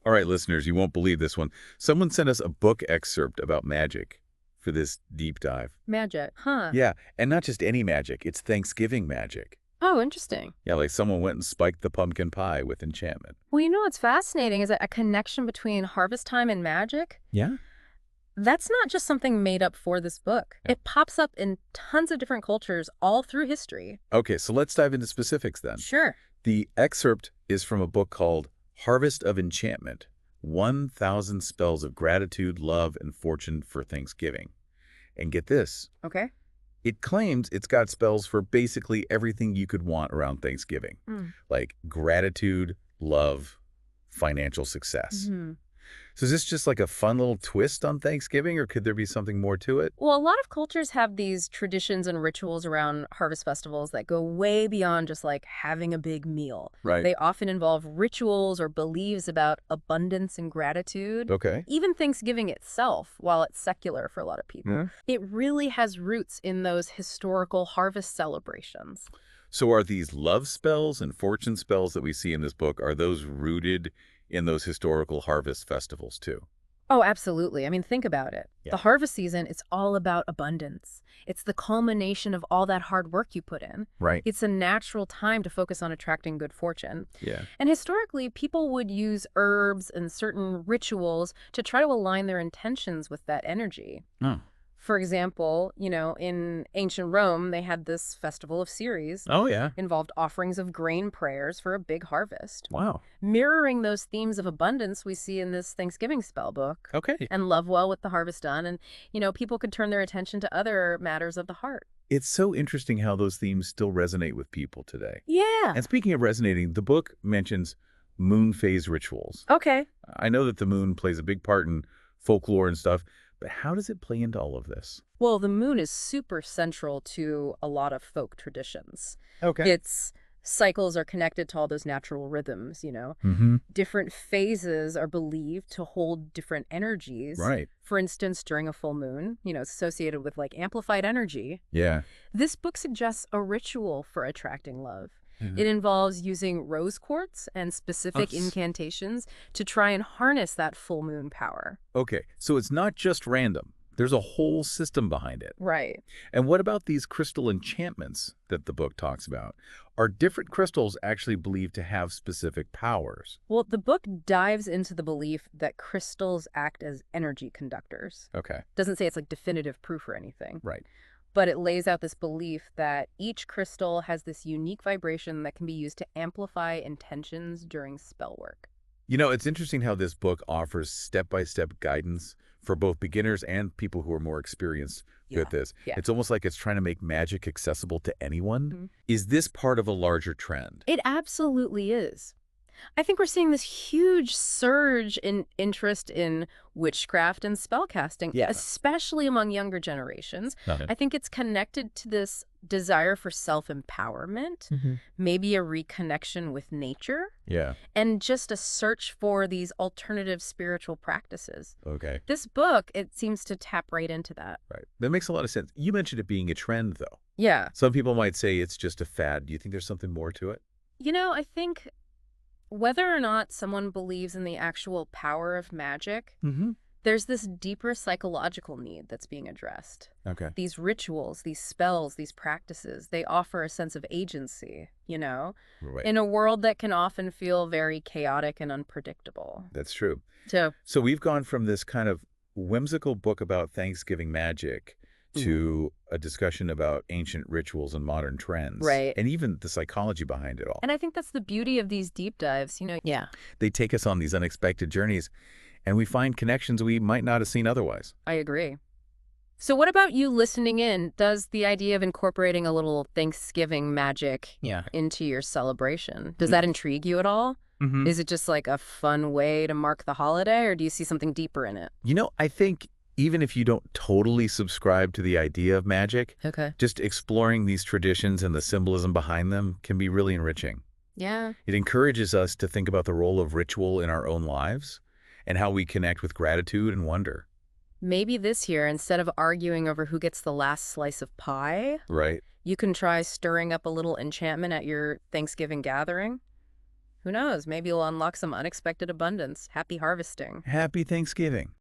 All right, listeners, you won't believe this one. Someone sent us a book excerpt about magic for this deep dive. Magic. Huh. Yeah, and not just any magic, it's Thanksgiving magic. Oh, interesting. Yeah, like someone went and spiked the pumpkin pie with enchantment. Well, what's fascinating is a connection between harvest time and magic. Yeah? That's not just something made up for this book. Yeah. It pops up in tons of different cultures all through history. Okay, so let's dive into specifics then. Sure. The excerpt is from a book called Harvest of Enchantment, 1,000 Spells of Gratitude, Love, and Fortune for Thanksgiving. And get this, Okay. it claims it's got spells for basically everything you could want around Thanksgiving, like gratitude, love, financial success. Mm-hmm. So is this just like a fun little twist on Thanksgiving, or could there be something more to it? Well, a lot of cultures have these traditions and rituals around harvest festivals that go way beyond just like having a big meal. Right. They often involve rituals or beliefs about abundance and gratitude. Okay. Even Thanksgiving itself, while it's secular for a lot of people, Yeah. it really has roots in those historical harvest celebrations. So are these love spells and fortune spells that we see in this book, are those rooted in those historical harvest festivals too? Oh, absolutely. I mean, think about it. Yeah. The harvest season, it's all about abundance. It's the culmination of all that hard work you put in. Right. It's a natural time to focus on attracting good fortune. Yeah. And historically, people would use herbs and certain rituals to try to align their intentions with that energy. Oh. For example, in ancient Rome, they had this festival of Ceres, Oh, yeah. involved offerings of grain prayers for a big harvest. Wow. Mirroring those themes of abundance we see in this Thanksgiving spell book. Okay. And love well with the harvest done. And, people could turn their attention to other matters of the heart. It's so interesting how those themes still resonate with people today. Yeah. And speaking of resonating, the book mentions moon phase rituals. Okay. I know that the moon plays a big part in folklore and stuff, but how does it play into all of this? Well, the moon is super central to a lot of folk traditions. Okay. Its cycles are connected to all those natural rhythms, Mm-hmm. Different phases are believed to hold different energies. Right. For instance, during a full moon, it's associated with like amplified energy. Yeah. This book suggests a ritual for attracting love. Mhm. It involves using rose quartz and specific Oh, incantations to try and harness that full moon power. Okay, so it's not just random. There's a whole system behind it. Right. And what about these crystal enchantments that the book talks about? Are different crystals actually believed to have specific powers? Well, the book dives into the belief that crystals act as energy conductors. Okay, Doesn't say it's like definitive proof or anything, right. but it lays out this belief that each crystal has this unique vibration that can be used to amplify intentions during spell work. It's interesting how this book offers step-by-step guidance for both beginners and people who are more experienced with this. Yeah. It's almost like it's trying to make magic accessible to anyone. Mhm. Is this part of a larger trend? It absolutely is. I think we're seeing this huge surge in interest in witchcraft and spellcasting, Yeah. especially among younger generations. Okay. I think it's connected to this desire for self-empowerment, maybe a reconnection with nature, Yeah, and just a search for these alternative spiritual practices. okay, This book, it seems to tap right into that. right. That makes a lot of sense. You mentioned it being a trend, though. Yeah. Some people might say it's just a fad. Do you think there's something more to it? I think whether or not someone believes in the actual power of magic, Mm-hmm. there's this deeper psychological need that's being addressed. Okay. These rituals, these spells, these practices, they offer a sense of agency, Right. in a world that can often feel very chaotic and unpredictable. That's true. So, So we've gone from this kind of whimsical book about Thanksgiving magic to a discussion about ancient rituals and modern trends. Right. And even the psychology behind it all. and I think that's the beauty of these deep dives, Yeah, They take us on these unexpected journeys, and we find connections we might not have seen otherwise. I agree. So what about you listening in? Does the idea of incorporating a little Thanksgiving magic into your celebration, does that intrigue you at all? Mm-hmm. Is it just like a fun way to mark the holiday, or do you see something deeper in it? I think even if you don't totally subscribe to the idea of magic, Okay. just exploring these traditions and the symbolism behind them can be really enriching. Yeah. It encourages us to think about the role of ritual in our own lives and how we connect with gratitude and wonder. Maybe this year, instead of arguing over who gets the last slice of pie, Right. you can try stirring up a little enchantment at your Thanksgiving gathering. Who knows? Maybe you'll unlock some unexpected abundance. Happy harvesting. Happy Thanksgiving.